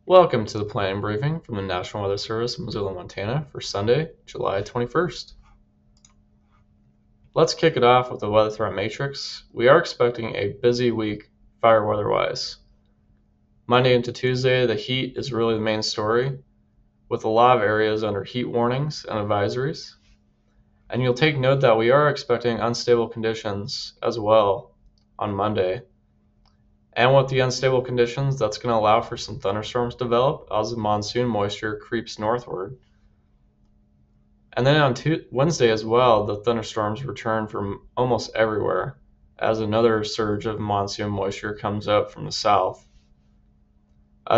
Welcome to the planning briefing from the National Weather Service, Missoula, Montana for Sunday, July 21st. Let's kick it off with the weather threat matrix. We are expecting a busy week fire weather-wise. Monday into Tuesday, the heat is really the main story, with a lot of areas under heat warnings and advisories. And you'll take note that we are expecting unstable conditions as well on Monday. And with the unstable conditions, that's going to allow for some thunderstorms to develop as the monsoon moisture creeps northward. And then on Wednesday as well, the thunderstorms return from almost everywhere as another surge of monsoon moisture comes up from the south.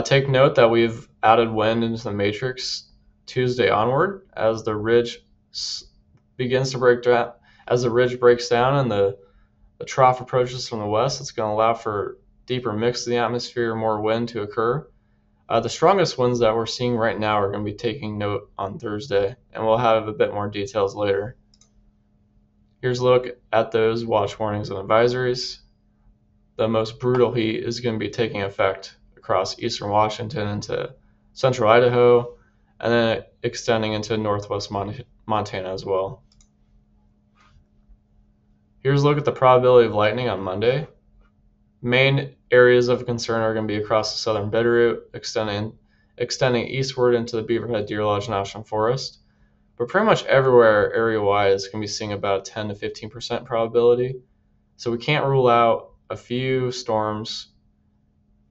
Take note that we've added wind into the matrix Tuesday onward as the ridge begins to break down. As the ridge breaks down and the trough approaches from the west, it's going to allow for deeper mix of the atmosphere, more wind to occur. The strongest winds that we're seeing right now are going to be taking note on Thursday, and we'll have a bit more details later. Here's a look at those watch warnings and advisories. The most brutal heat is going to be taking effect across eastern Washington into central Idaho, and then extending into northwest Montana as well. Here's a look at the probability of lightning on Monday. Main areas of concern are going to be across the southern Bitterroot, extending eastward into the Beaverhead Deer Lodge National Forest. But pretty much everywhere area-wise can be seeing about a 10 to 15% probability. So we can't rule out a few storms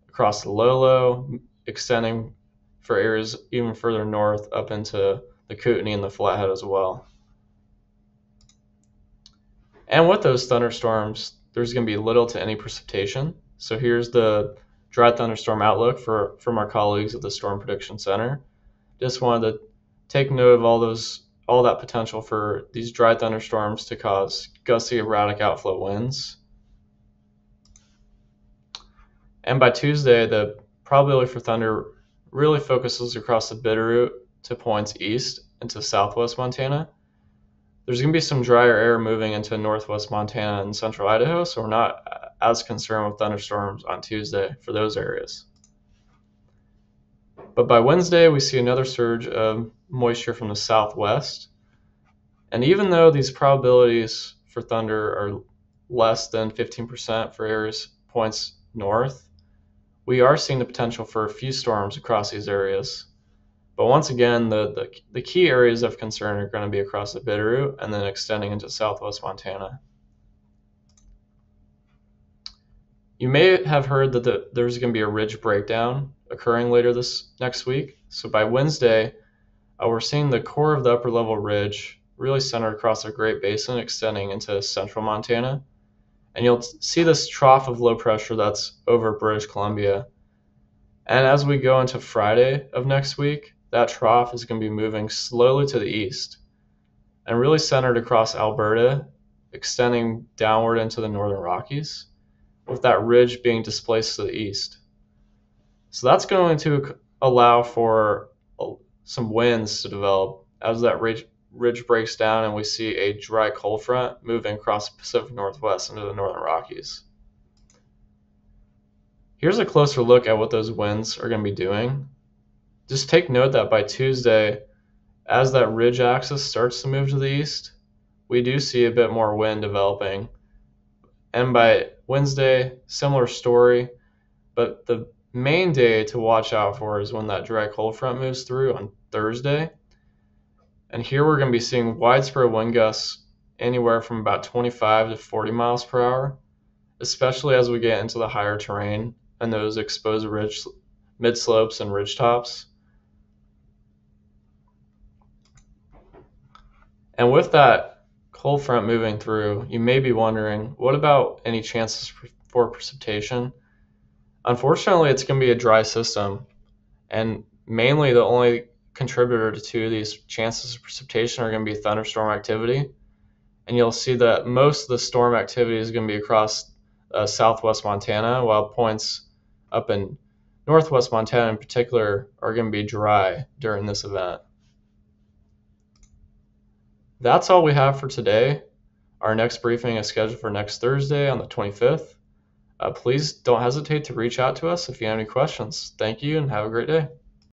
across the low, extending for areas even further north up into the Kootenai and the Flathead as well. And with those thunderstorms, there's going to be little to any precipitation. So here's the dry thunderstorm outlook from our colleagues at the Storm Prediction Center. Just wanted to take note of all that potential for these dry thunderstorms to cause gusty, erratic outflow winds. And by Tuesday, the probability for thunder really focuses across the Bitterroot to points east into southwest Montana. There's going to be some drier air moving into northwest Montana and central Idaho, so we're not as concerned with thunderstorms on Tuesday for those areas. But by Wednesday, we see another surge of moisture from the southwest. And even though these probabilities for thunder are less than 15% for areas points north, we are seeing the potential for a few storms across these areas. But once again, the key areas of concern are going to be across the Bitterroot and then extending into southwest Montana. You may have heard that there's going to be a ridge breakdown occurring later this next week. So by Wednesday, we're seeing the core of the upper level ridge really centered across the Great Basin extending into central Montana. And you'll see this trough of low pressure that's over British Columbia. And as we go into Friday of next week, that trough is going to be moving slowly to the east and really centered across Alberta, extending downward into the Northern Rockies, with that ridge being displaced to the east. So that's going to allow for some winds to develop as that ridge breaks down and we see a dry cold front moving across the Pacific Northwest into the Northern Rockies. Here's a closer look at what those winds are going to be doing. Just take note that by Tuesday, as that ridge axis starts to move to the east, we do see a bit more wind developing. And by Wednesday, similar story, but the main day to watch out for is when that dry cold front moves through on Thursday. And here we're going to be seeing widespread wind gusts anywhere from about 25 to 40 miles per hour, especially as we get into the higher terrain and those exposed ridge mid-slopes and ridge tops. And with that cold front moving through, you may be wondering, what about any chances for precipitation? Unfortunately, it's going to be a dry system, and mainly the only contributor to these chances of precipitation are going to be thunderstorm activity. And you'll see that most of the storm activity is going to be across southwest Montana, while points up in northwest Montana in particular are going to be dry during this event. That's all we have for today. Our next briefing is scheduled for next Thursday on the 25th. Please don't hesitate to reach out to us if you have any questions. Thank you and have a great day.